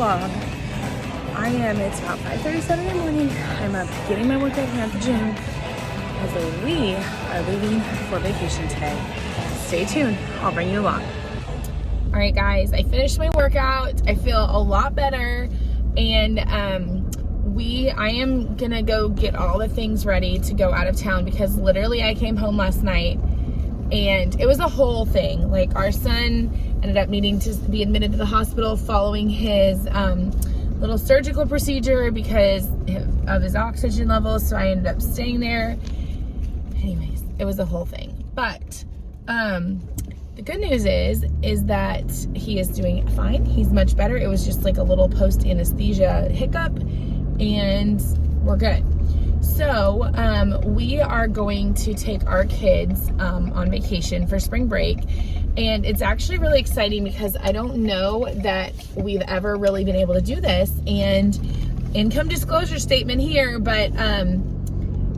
vlog. It's about 5:37 in the morning. I'm up getting my workout here at the gym as we are leaving for vacation today. Stay tuned, I'll bring you along. All right guys, I finished my workout. I feel a lot better, and I am gonna go get all the things ready to go out of town because literally I came home last night and it was a whole thing. Like, our son ended up needing to be admitted to the hospital following his little surgical procedure because of his oxygen levels, so I ended up staying there. Anyways, it was a whole thing. But the good news is that he is doing fine. He's much better. It was just like a little post-anesthesia hiccup, and we're good. So we are going to take our kids on vacation for spring break, and it's actually really exciting because I don't know that we've ever really been able to do this. And income disclosure statement here, but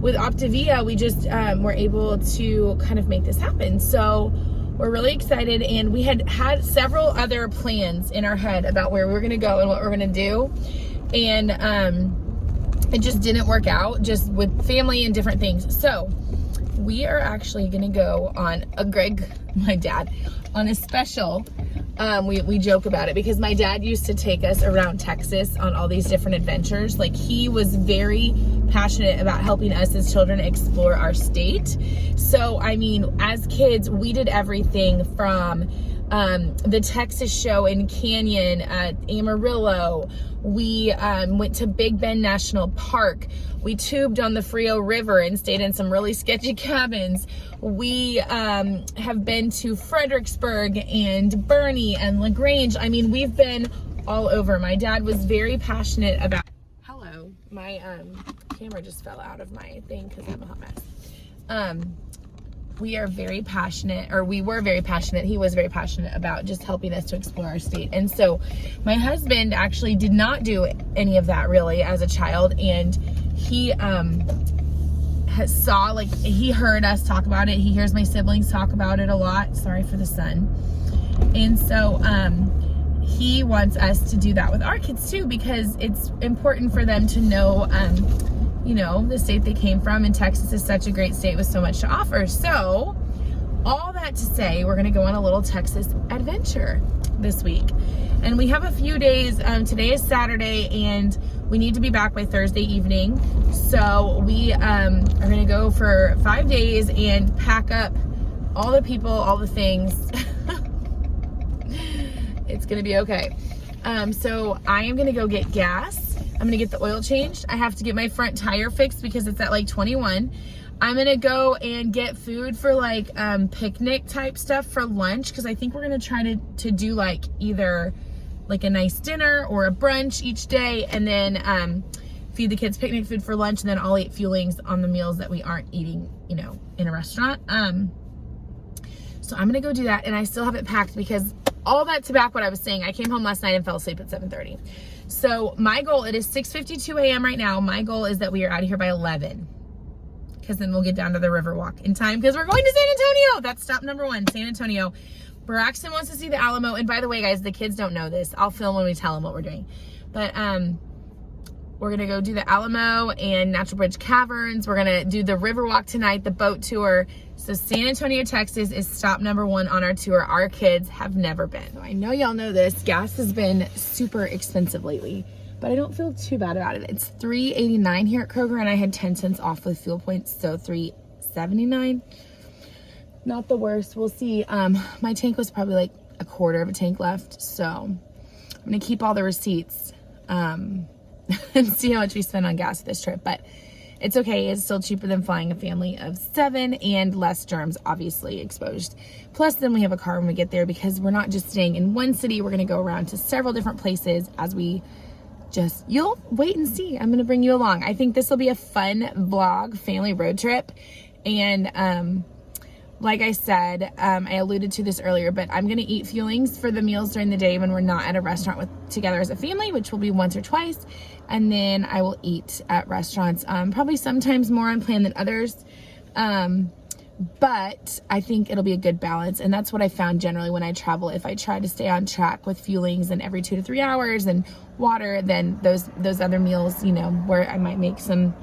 with Optavia, we just were able to kind of make this happen. So we're really excited, and we had several other plans in our head about where we were gonna go and what we're gonna do. And it just didn't work out, just with family and different things. So we are actually gonna go on my dad, on a special, we joke about it because my dad used to take us around Texas on all these different adventures. Like, he was very passionate about helping us as children explore our state. So, I mean, as kids, we did everything from the Texas show in Canyon at Amarillo. We went to Big Bend National Park. We tubed on the Frio River and stayed in some really sketchy cabins. We have been to Fredericksburg and Bernie and LaGrange. I mean, we've been all over. My dad was very passionate about... Hello, my camera just fell out of my thing because I'm a hot mess. We are very passionate, or we were very passionate. He was very passionate about just helping us to explore our state. And so my husband actually did not do any of that really as a child. And he he heard us talk about it. He hears my siblings talk about it a lot. Sorry for the sun. And so he wants us to do that with our kids too, because it's important for them to know you know, the state they came from, and Texas is such a great state with so much to offer. So all that to say, we're gonna go on a little Texas adventure this week. And we have a few days. Today is Saturday and we need to be back by Thursday evening. So we are gonna go for 5 days and pack up all the people, all the things. It's gonna be okay. So I am gonna go get gas. I'm gonna get the oil changed. I have to get my front tire fixed because it's at like 21. I'm gonna go and get food for like picnic type stuff for lunch, because I think we're gonna try to do like either like a nice dinner or a brunch each day, and then feed the kids picnic food for lunch, and then I'll eat fuelings on the meals that we aren't eating, you know, in a restaurant. So I'm gonna go do that, and I still have it packed because all that to back what I was saying, I came home last night and fell asleep at 7:30. So my goal, it is 6:52 a.m. right now. My goal is that we are out of here by 11, because then we'll get down to the Riverwalk in time, because we're going to San Antonio. That's stop number one, San Antonio. Braxton wants to see the Alamo. And by the way, guys, the kids don't know this. I'll film when we tell them what we're doing. But we're gonna go do the Alamo and Natural Bridge Caverns. We're gonna do the Riverwalk tonight, the boat tour. So San Antonio, Texas is stop number one on our tour. Our kids have never been. I know y'all know this. Gas has been super expensive lately, but I don't feel too bad about it. It's $3.89 here at Kroger, and I had 10 cents off with fuel points, so $3.79. Not the worst. We'll see. My tank was probably like a quarter of a tank left, so I'm gonna keep all the receipts and see how much we spend on gas this trip. But it's okay. It's still cheaper than flying a family of 7, and less germs obviously exposed. Plus, then we have a car when we get there, because we're not just staying in one city. We're gonna go around to several different places as we you'll wait and see. I'm gonna bring you along. I think this will be a fun vlog, family road trip. And like I said, I alluded to this earlier, but I'm gonna eat fuelings for the meals during the day when we're not at a restaurant together as a family, which will be once or twice. And then I will eat at restaurants, probably sometimes more unplanned than others. But I think it'll be a good balance. And that's what I found generally when I travel. If I try to stay on track with fuelings and every 2 to 3 hours and water, then those other meals, where I might make some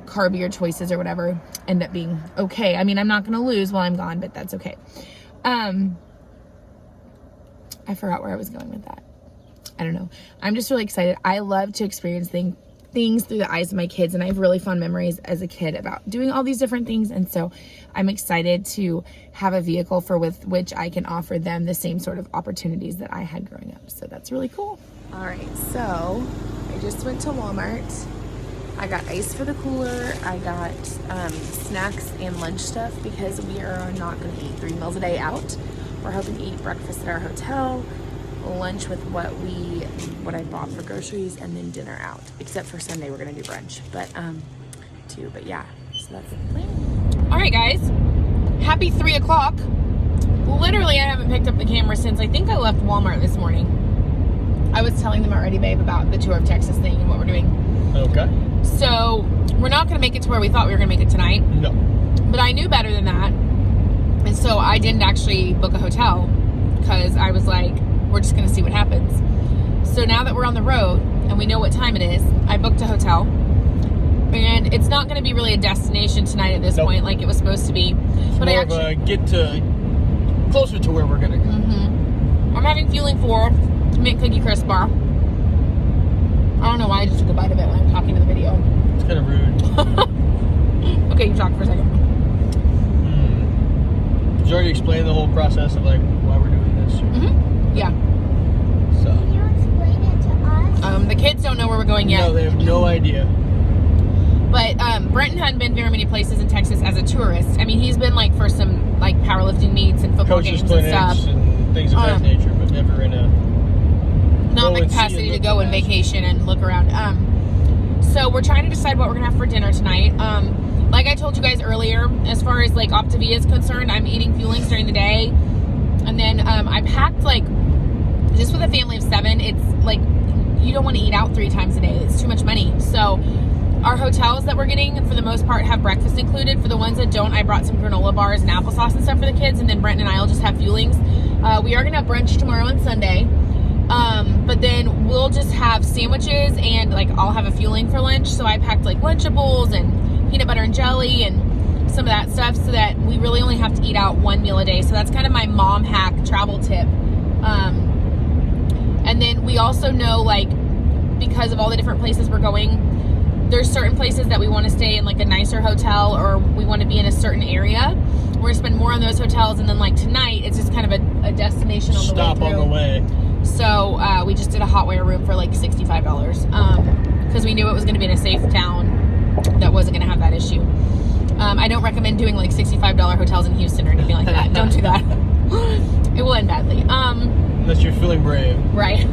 carbier choices or whatever, end up being okay. I mean, I'm not going to lose while I'm gone, but that's okay. I forgot where I was going with that. I don't know. I'm just really excited. I love to experience things through the eyes of my kids, and I have really fun memories as a kid about doing all these different things, and so I'm excited to have a vehicle with which I can offer them the same sort of opportunities that I had growing up. So that's really cool. All right, so I just went to Walmart. I got ice for the cooler. I got snacks and lunch stuff because we are not going to eat 3 meals a day out. We're hoping to eat breakfast at our hotel, lunch with what I bought for groceries, and then dinner out. Except for Sunday, we're gonna do brunch, but yeah. So that's the plan. All right, guys. Happy 3 o'clock. Literally, I haven't picked up the camera since I think I left Walmart this morning. I was telling them already, babe, about the tour of Texas thing and what we're doing. Okay. So we're not gonna make it to where we thought we were gonna make it tonight. No. But I knew better than that, and so I didn't actually book a hotel because I was like, we're just going to see what happens. So now that we're on the road and we know what time it is, I booked a hotel. And it's not going to be really a destination tonight at this point like it was supposed to be. But more of a get to closer to where we're going to go. Mm-hmm. I'm having Fueling 4 mint cookie crisp bar. I don't know why I just took a bite of it when I'm talking to the video. It's kind of rude. Okay, you talk for a second. Did you already explain the whole process of like why we're doing this? Mm-hmm. Yeah. So. Can you explain it to us? The kids don't know where we're going yet. No, they have no idea. But Brenton hadn't been very many places in Texas as a tourist. I mean, he's been like for some like powerlifting meets and football Coaches games and clinics stuff. And things of that nature, but never in a not the capacity to go and vacation and look around. So we're trying to decide what we're gonna have for dinner tonight. Like I told you guys earlier, as far as like Optavia is concerned, I'm eating fuelings during the day. And then I packed like, just with a family of 7, it's like, you don't want to eat out 3 times a day. It's too much money. So our hotels that we're getting, for the most part, have breakfast included. For the ones that don't, I brought some granola bars and applesauce and stuff for the kids. And then Brenton and I will just have fuelings. We are going to have brunch tomorrow and Sunday. But then we'll just have sandwiches and like I'll have a fueling for lunch. So I packed like Lunchables and peanut butter and jelly and some of that stuff so that we really only have to eat out 1 meal a day. So that's kind of my mom hack travel tip. And then we also know, like, because of all the different places we're going, there's certain places that we want to stay in like a nicer hotel, or we want to be in a certain area. We're going to spend more on those hotels, and then like tonight it's just kind of a destination on the way through. Stop on the way. So we just did a hot wire room for like $65 because we knew it was going to be in a safe town that wasn't going to have that issue. I don't recommend doing like $65 hotels in Houston or anything like that. Don't do that. It will end badly. Unless you're feeling brave. Right.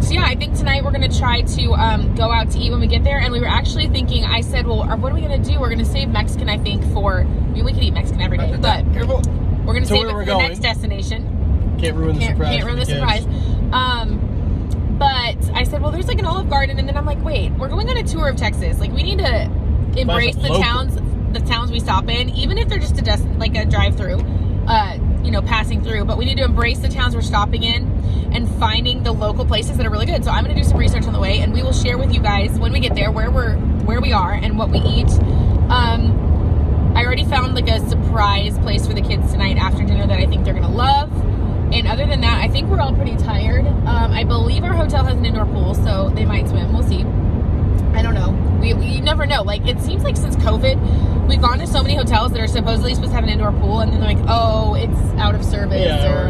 So yeah, I think tonight we're going to try to go out to eat when we get there. And we were actually thinking, I said, well, what are we going to do? We're going to save Mexican, I think, I mean, we can eat Mexican every day, but careful. We're going to save it for the next destination. Can't ruin the surprise. Can't ruin the surprise. But I said, well, there's like an Olive Garden. And then I'm like, wait, we're going on a tour of Texas. Like, we need to embrace the towns we stop in, even if they're just a drive-through, passing through. But we need to embrace the towns we're stopping in and finding the local places that are really good. So I'm going to do some research on the way, and we will share with you guys when we get there where we are and what we eat. I already found like a surprise place for the kids tonight after dinner that I think they're going to love. And other than that, I think we're all pretty tired. I believe our hotel has an indoor pool, so they might swim. We'll see. I don't know. We never know. Like, it seems like since COVID, we've gone to so many hotels that are supposedly supposed to have an indoor pool, and then they're like, oh, it's out of service. Yeah, or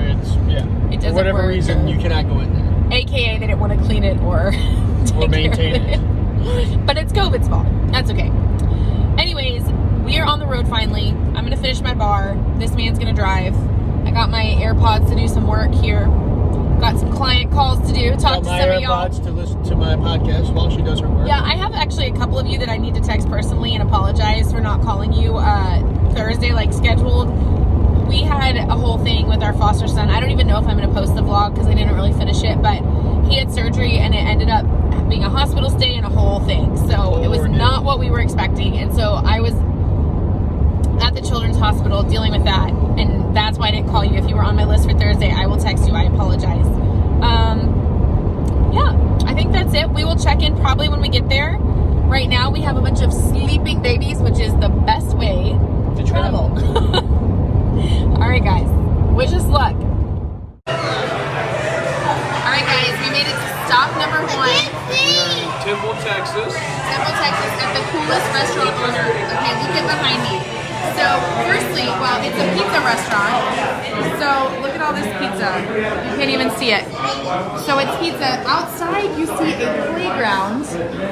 it doesn't for whatever work, reason, you cannot go in there. AKA they didn't want to clean it or maintain it. But it's COVID's fault. That's okay. Anyways, we are on the road finally. I'm going to finish my bar. This man's going to drive. I got my AirPods to do some work here. Got some client calls to do. Talk to some of y'all. AirPods to listen to my podcast while she does her work. Yeah, I have actually a couple of you that I need to text personally and apologize for not calling you Thursday like scheduled. We had a whole thing with our foster son. I don't even know if I'm going to post the vlog because I didn't really finish it, but he had surgery and it ended up being a hospital stay and a whole thing. So it was not what we were expecting. And so I was at the Children's Hospital dealing with that, and that's why I didn't call you. If you were on my list for Thursday, I will text you. I apologize. Yeah, I think that's it. We will check in probably when we get there. Right now, we have a bunch of sleeping babies, which is the best way to travel. All right, guys. Wish us luck. All right, guys. We made it to stop number 1. Temple, Texas. Temple, Texas, at the coolest restaurant on earth. Okay, look at behind me. So, firstly, well, it's a pizza restaurant. So, look at all this pizza. You can't even see it. So, it's pizza. Outside, you see a playground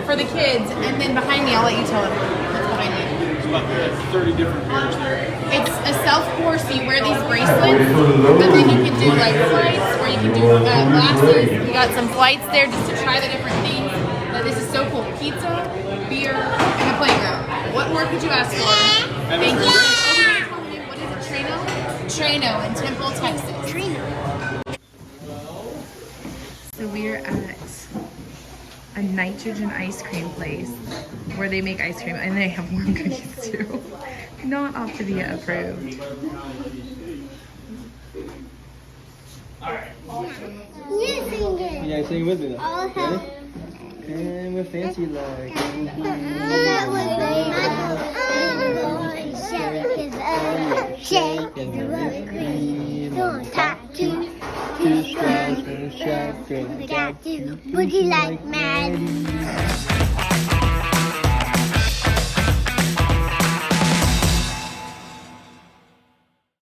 for the kids, and then behind me, I'll let you tell them what's behind me. There's about 30 different beers there. It's a self-pour, so you wear these bracelets, and then you can do like flights, or you can do glasses. We got some flights there just to try the different things. This is so cool. Pizza, beer, and a playground. What more could you ask for? Thank you. What is it, Trano? Trano in Temple, Texas. So we're at a nitrogen ice cream place where they make ice cream and they have warm cookies too. Not Optavia approved. Yeah, sing with me. Uh-huh. And we're fancy like. Shake the cream. Don't talk to. Two straws and a shotgun. Would you like Maddie?